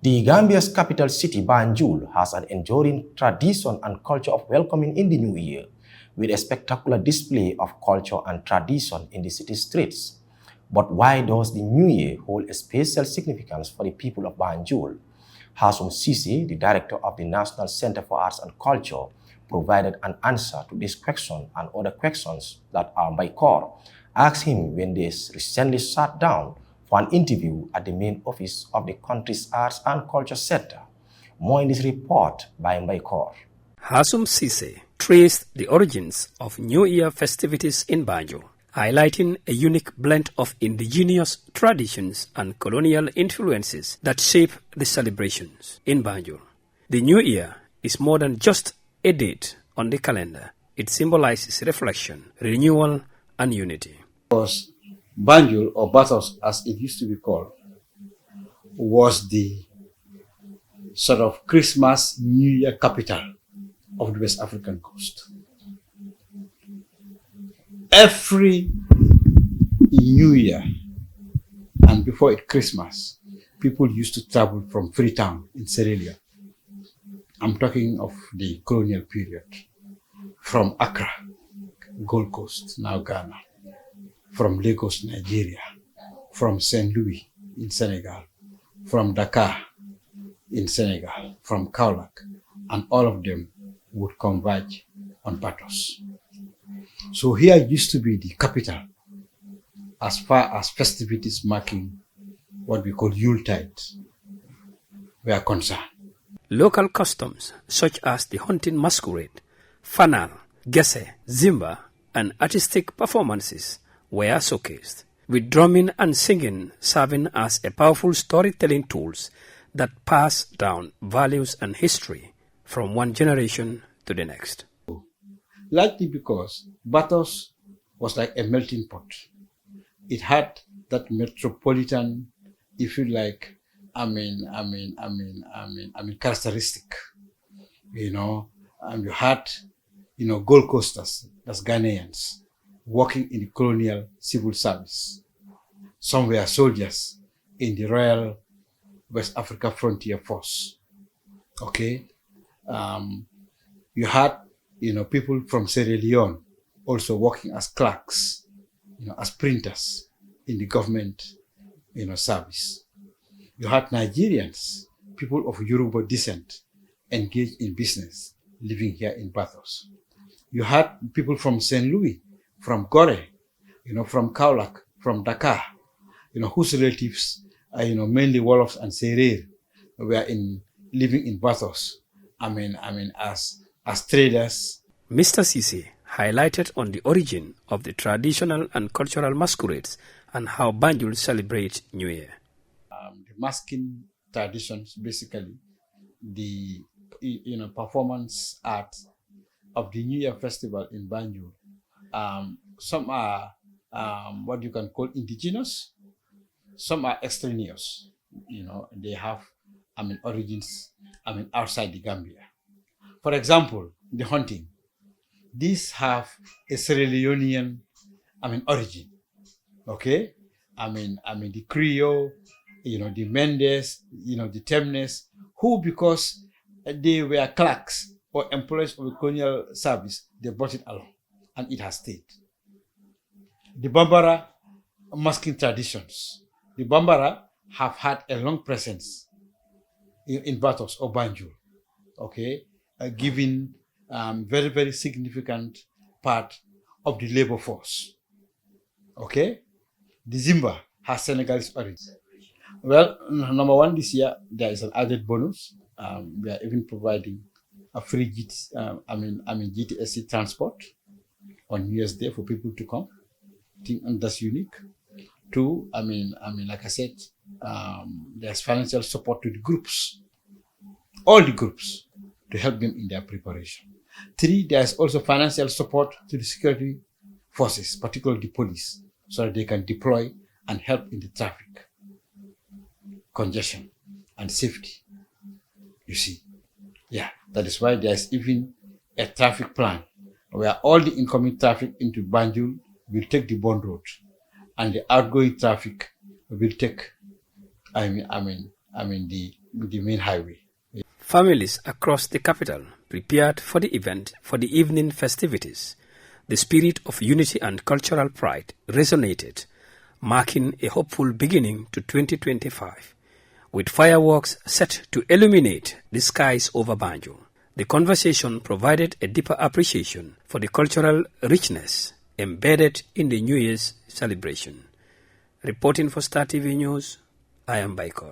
The Gambia's capital city, Banjul, has an enduring tradition and culture of welcoming in the new year, with a spectacular display of culture and tradition in the city streets. But why does the new year hold a special significance for the people of Banjul? Hassoum Ceesay, the director of the National Center for Arts and Culture, provided an answer to this question and other questions that Mbye Corr asked him when they recently sat down for an interview at the main office of the country's Arts and Culture Center. More in this report by Mbye Corr. Hassoum Ceesay traced the origins of New Year festivities in Banjul, highlighting a unique blend of indigenous traditions and colonial influences that shape the celebrations in Banjul. The New Year is more than just a date on the calendar. It symbolizes reflection, renewal, and unity. Because Banjul, or Bathos as it used to be called, was the sort of Christmas New Year capital of the West African coast. Every New Year and before it Christmas, people used to travel from Freetown in Sierra Leone. I'm talking of the colonial period. From Accra, Gold Coast, now Ghana. From Lagos, Nigeria. From St. Louis in Senegal. From Dakar in Senegal. From Kaolack. And all of them would converge on Bathos. So here used to be the capital as far as festivities marking what we call Yuletide were concerned. Local customs such as the hunting masquerade, fanal, gese, zimba, and artistic performances were showcased, with drumming and singing serving as a powerful storytelling tools that pass down values and history from one generation to the next. Likely because Bathos was like a melting pot. It had that metropolitan, if you like, characteristic. And you had, Gold Coasters, that's Ghanaians, working in the colonial civil service. Some were soldiers in the Royal West Africa Frontier Force. Okay, you had people from Sierra Leone also working as clerks, as printers in the government, service. You had Nigerians, people of Yoruba descent, engaged in business, living here in Bathos. You had people from St. Louis, from Gore, from Kaolack, from Dakar, whose relatives are, mainly Wolofs and Serer, were living in Bathos. As traders. Mr. Ceesay highlighted on the origin of the traditional and cultural masquerades and how Banjul celebrates New Year. The masking traditions, basically, the performance art of the New Year festival in Banjul. Some are what you can call indigenous. Some are extraneous. They have origins outside the Gambia. For example, the hunting. These have a Sierra Leonean, origin. Okay? The Creole, the Mendes, the Temnes, who because they were clerks or employees of the colonial service, they brought it along and it has stayed. The Bambara masking traditions. The Bambara have had a long presence in Bathos or Banjul. Okay? Giving very, very significant part of the labor force. Okay? The Zimba has Senegalese origin. Well, number one, this year, there is an added bonus. We are even providing a free GTSC transport on New Year's Day for people to come. I think that's unique. Two, like I said, there's financial support to the groups. All the groups, to help them in their preparation. Three, there's also financial support to the security forces, particularly the police, so that they can deploy and help in the traffic, congestion, and safety. You see, that is why there's even a traffic plan where all the incoming traffic into Banjul will take the Bond Road, and the outgoing traffic will take, the the main highway. Families across the capital prepared for the event for the evening festivities. The spirit of unity and cultural pride resonated, marking a hopeful beginning to 2025, with fireworks set to illuminate the skies over Banjul. The conversation provided a deeper appreciation for the cultural richness embedded in the New Year's celebration. Reporting for Star TV News, I am Mbye Corr.